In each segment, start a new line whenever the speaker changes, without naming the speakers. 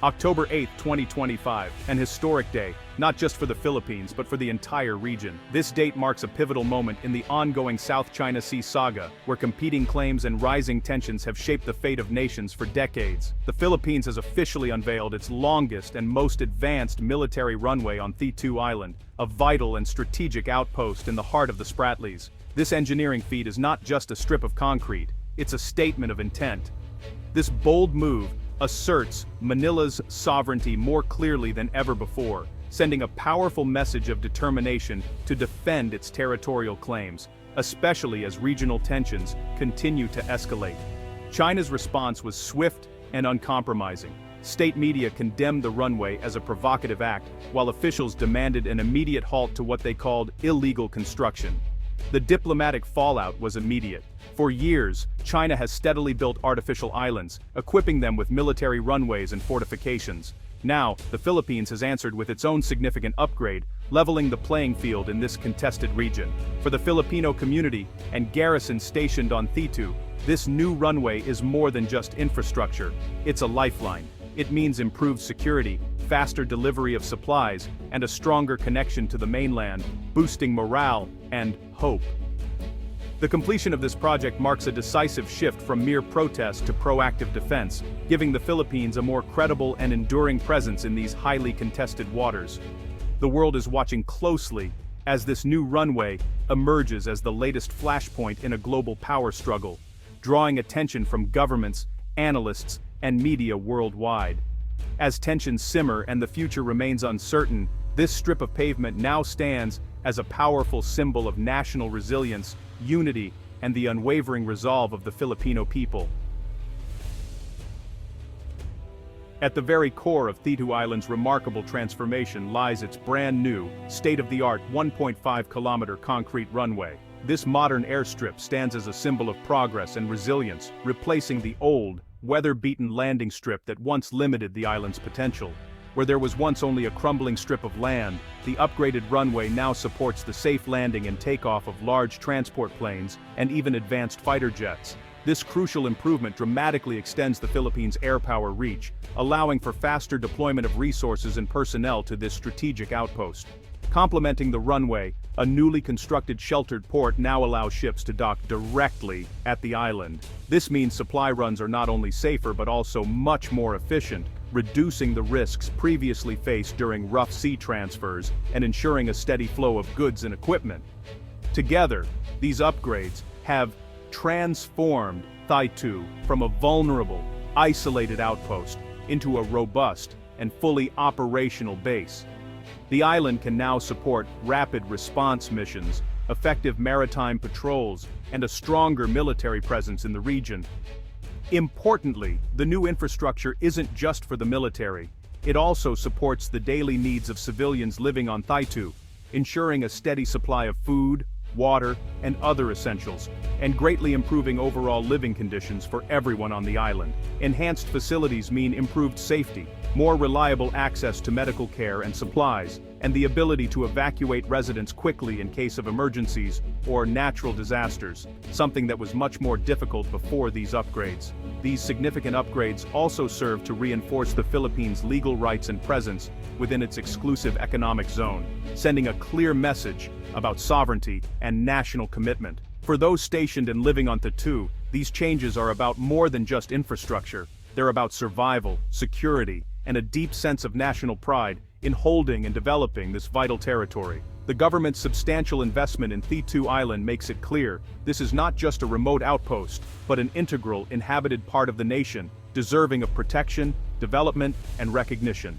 October 8, 2025, an historic day, not just for the Philippines but for the entire region. This date marks a pivotal moment in the ongoing South China Sea saga, where competing claims and rising tensions have shaped the fate of nations for decades. The Philippines has officially unveiled its longest and most advanced military runway on Thitu Island, a vital and strategic outpost in the heart of the Spratlys. This engineering feat is not just a strip of concrete, it's a statement of intent. This bold move asserts Manila's sovereignty more clearly than ever before, sending a powerful message of determination to defend its territorial claims, especially as regional tensions continue to escalate. China's response was swift and uncompromising. State media condemned the runway as a provocative act, while officials demanded an immediate halt to what they called illegal construction. The diplomatic fallout was immediate. For years, China has steadily built artificial islands, equipping them with military runways and fortifications. Now, the Philippines has answered with its own significant upgrade, leveling the playing field in this contested region. For the Filipino community and garrisons stationed on Thitu, this new runway is more than just infrastructure. It's a lifeline. It means improved security, faster delivery of supplies, and a stronger connection to the mainland, boosting morale and hope. The completion of this project marks a decisive shift from mere protest to proactive defense, giving the Philippines a more credible and enduring presence in these highly contested waters. The world is watching closely as this new runway emerges as the latest flashpoint in a global power struggle, drawing attention from governments, analysts, and media worldwide. As tensions simmer and the future remains uncertain, this strip of pavement now stands as a powerful symbol of national resilience, unity, and the unwavering resolve of the Filipino people. At the very core of Thitu Island's remarkable transformation lies its brand new, state-of-the-art 1.5-kilometer concrete runway. This modern airstrip stands as a symbol of progress and resilience, replacing the old, weather-beaten landing strip that once limited the island's potential. Where there was once only a crumbling strip of land, the upgraded runway now supports the safe landing and takeoff of large transport planes and even advanced fighter jets. This crucial improvement dramatically extends the Philippines' air power reach, allowing for faster deployment of resources and personnel to this strategic outpost. Complementing the runway, a newly constructed sheltered port now allows ships to dock directly at the island. This means supply runs are not only safer but also much more efficient, reducing the risks previously faced during rough sea transfers and ensuring a steady flow of goods and equipment. Together, these upgrades have transformed Thitu from a vulnerable, isolated outpost into a robust and fully operational base. The island can now support rapid response missions, effective maritime patrols, and a stronger military presence in the region. Importantly, the new infrastructure isn't just for the military. It also supports the daily needs of civilians living on Thitu, ensuring a steady supply of food, water, and other essentials, and greatly improving overall living conditions for everyone on the island. Enhanced facilities mean improved safety, more reliable access to medical care and supplies, and the ability to evacuate residents quickly in case of emergencies or natural disasters, something that was much more difficult before these upgrades. These significant upgrades also serve to reinforce the Philippines' legal rights and presence within its exclusive economic zone, sending a clear message about sovereignty and national commitment. For those stationed and living on Thitu, these changes are about more than just infrastructure. They're about survival, security, and a deep sense of national pride in holding and developing this vital territory. The government's substantial investment in Thitu Island makes it clear this is not just a remote outpost, but an integral, inhabited part of the nation, deserving of protection, development, and recognition.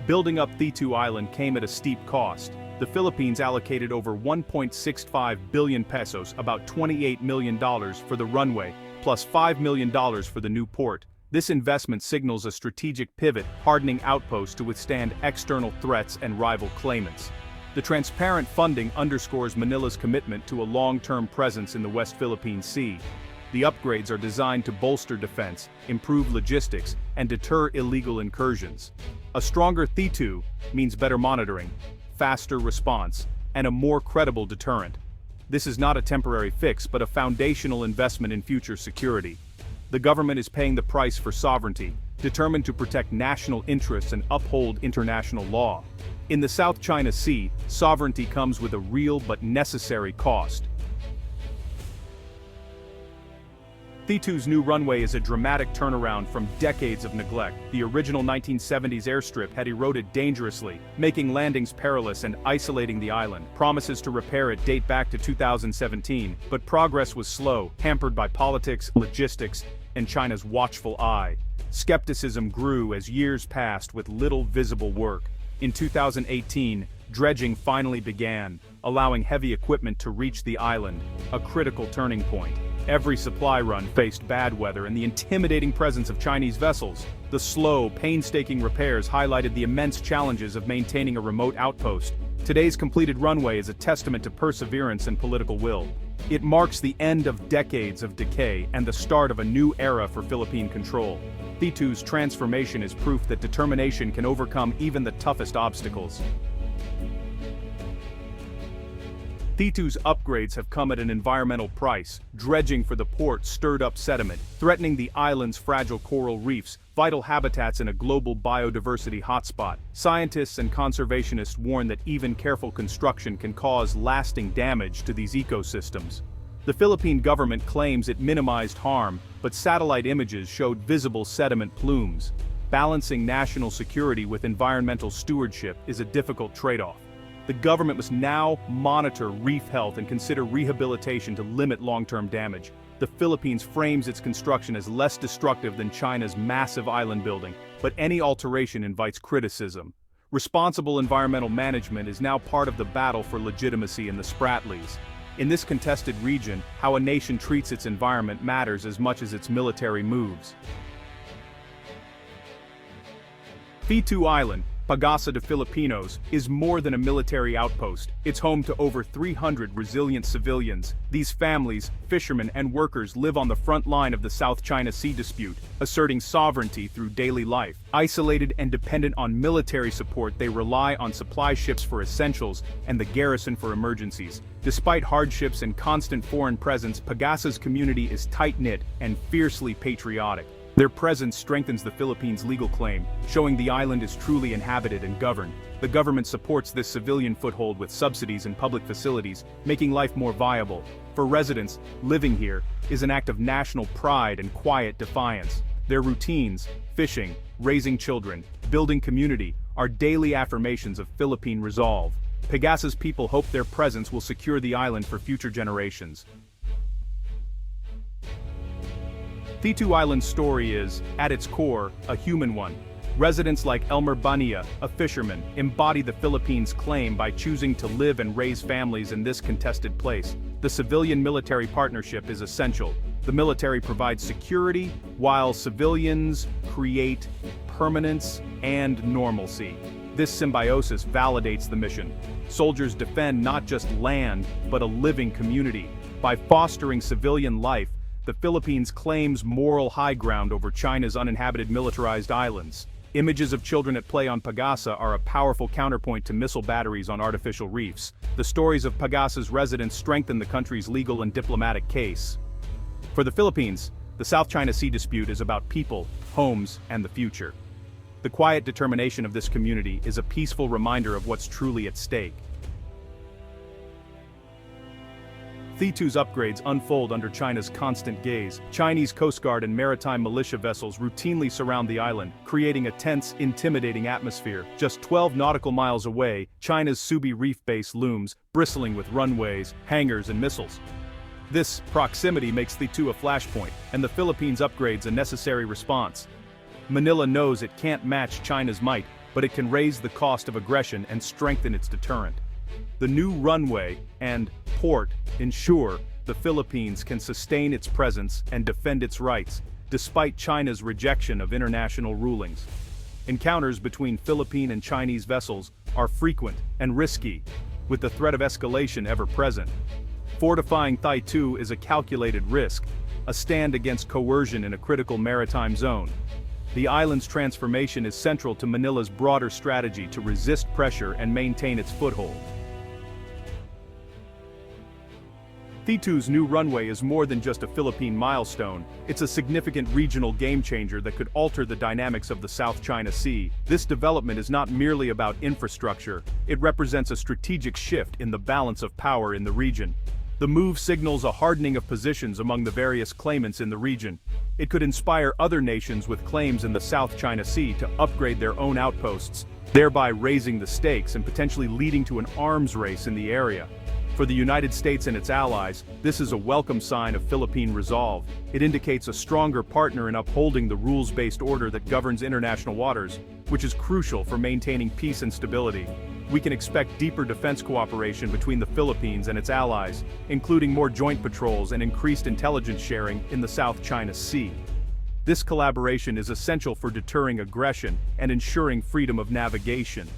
Building up Thitu Island came at a steep cost. The Philippines allocated over 1.65 billion pesos, about $28 million, for the runway, plus $5 million for the new port. This investment signals a strategic pivot, hardening outposts to withstand external threats and rival claimants. The transparent funding underscores Manila's commitment to a long-term presence in the West Philippine Sea. The upgrades are designed to bolster defense, improve logistics, and deter illegal incursions. A stronger Thitu means better monitoring, faster response, and a more credible deterrent. This is not a temporary fix but a foundational investment in future security. The government is paying the price for sovereignty, determined to protect national interests and uphold international law. In the South China Sea, sovereignty comes with a real but necessary cost. Thitu's new runway is a dramatic turnaround from decades of neglect. The original 1970s airstrip had eroded dangerously, making landings perilous and isolating the island. Promises to repair it date back to 2017, but progress was slow, hampered by politics, logistics, and China's watchful eye. Skepticism grew as years passed with little visible work. In 2018, dredging finally began, allowing heavy equipment to reach the island, a critical turning point. Every supply run faced bad weather and the intimidating presence of Chinese vessels. The slow, painstaking repairs highlighted the immense challenges of maintaining a remote outpost. Today's completed runway is a testament to perseverance and political will. It marks the end of decades of decay and the start of a new era for Philippine control. Thitu's transformation is proof that determination can overcome even the toughest obstacles. Thitu's upgrades have come at an environmental price. Dredging for the port stirred up sediment, threatening the island's fragile coral reefs, vital habitats in a global biodiversity hotspot. Scientists and conservationists warn that even careful construction can cause lasting damage to these ecosystems. The Philippine government claims it minimized harm, but satellite images showed visible sediment plumes. Balancing national security with environmental stewardship is a difficult trade-off. The government must now monitor reef health and consider rehabilitation to limit long-term damage. The Philippines frames its construction as less destructive than China's massive island building, but any alteration invites criticism. Responsible environmental management is now part of the battle for legitimacy in the Spratlys. In this contested region, how a nation treats its environment matters as much as its military moves. Thitu Island, Pagasa de Filipinos, is more than a military outpost. It's home to over 300 resilient civilians. These families, fishermen, and workers live on the front line of the South China Sea dispute, asserting sovereignty through daily life. Isolated and dependent on military support, they rely on supply ships for essentials and the garrison for emergencies. Despite hardships and constant foreign presence, Pagasa's community is tight-knit and fiercely patriotic. Their presence strengthens the Philippines' legal claim, showing the island is truly inhabited and governed. The government supports this civilian foothold with subsidies and public facilities, making life more viable. For residents, living here is an act of national pride and quiet defiance. Their routines, fishing, raising children, building community, are daily affirmations of Philippine resolve. Pagasa's people hope their presence will secure the island for future generations. Thitu Island's story is, at its core, a human one. Residents like Elmer Bania, a fisherman, embody the Philippines' claim by choosing to live and raise families in this contested place. The civilian-military partnership is essential. The military provides security, while civilians create permanence and normalcy. This symbiosis validates the mission. Soldiers defend not just land, but a living community. By fostering civilian life, the Philippines claims moral high ground over China's uninhabited militarized islands. Images of children at play on Pagasa are a powerful counterpoint to missile batteries on artificial reefs. The stories of Pagasa's residents strengthen the country's legal and diplomatic case. For the Philippines, the South China Sea dispute is about people, homes, and the future. The quiet determination of this community is a peaceful reminder of what's truly at stake. Thitu's upgrades unfold under China's constant gaze. Chinese Coast Guard and maritime militia vessels routinely surround the island, creating a tense, intimidating atmosphere. Just 12 nautical miles away, China's Subi Reef Base looms, bristling with runways, hangars, and missiles. This proximity makes Thitu a flashpoint, and the Philippines' upgrades a necessary response. Manila knows it can't match China's might, but it can raise the cost of aggression and strengthen its deterrent. The new runway and port ensure the Philippines can sustain its presence and defend its rights, despite China's rejection of international rulings. Encounters between Philippine and Chinese vessels are frequent and risky, with the threat of escalation ever present. Fortifying Thitu is a calculated risk, a stand against coercion in a critical maritime zone. The island's transformation is central to Manila's broader strategy to resist pressure and maintain its foothold. Thitu's new runway is more than just a Philippine milestone, it's a significant regional game-changer that could alter the dynamics of the South China Sea. This development is not merely about infrastructure, it represents a strategic shift in the balance of power in the region. The move signals a hardening of positions among the various claimants in the region. It could inspire other nations with claims in the South China Sea to upgrade their own outposts, thereby raising the stakes and potentially leading to an arms race in the area. For the United States and its allies, this is a welcome sign of Philippine resolve. It indicates a stronger partner in upholding the rules-based order that governs international waters, which is crucial for maintaining peace and stability. We can expect deeper defense cooperation between the Philippines and its allies, including more joint patrols and increased intelligence sharing in the South China Sea. This collaboration is essential for deterring aggression and ensuring freedom of navigation.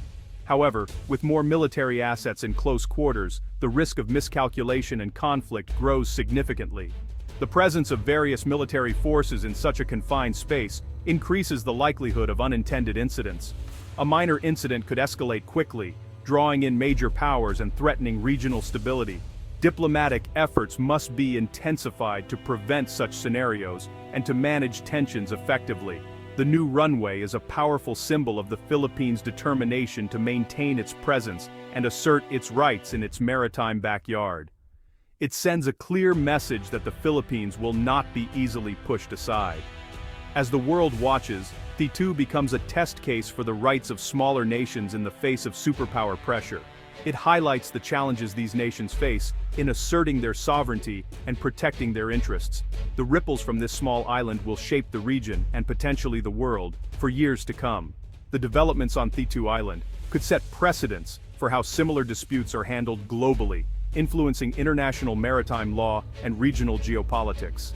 However, with more military assets in close quarters, the risk of miscalculation and conflict grows significantly. The presence of various military forces in such a confined space increases the likelihood of unintended incidents. A minor incident could escalate quickly, drawing in major powers and threatening regional stability. Diplomatic efforts must be intensified to prevent such scenarios and to manage tensions effectively. The new runway is a powerful symbol of the Philippines' determination to maintain its presence and assert its rights in its maritime backyard. It sends a clear message that the Philippines will not be easily pushed aside. As the world watches, Thitu becomes a test case for the rights of smaller nations in the face of superpower pressure. It highlights the challenges these nations face in asserting their sovereignty and protecting their interests. The ripples from this small island will shape the region and potentially the world for years to come. The developments on Thitu Island could set precedents for how similar disputes are handled globally, influencing international maritime law and regional geopolitics.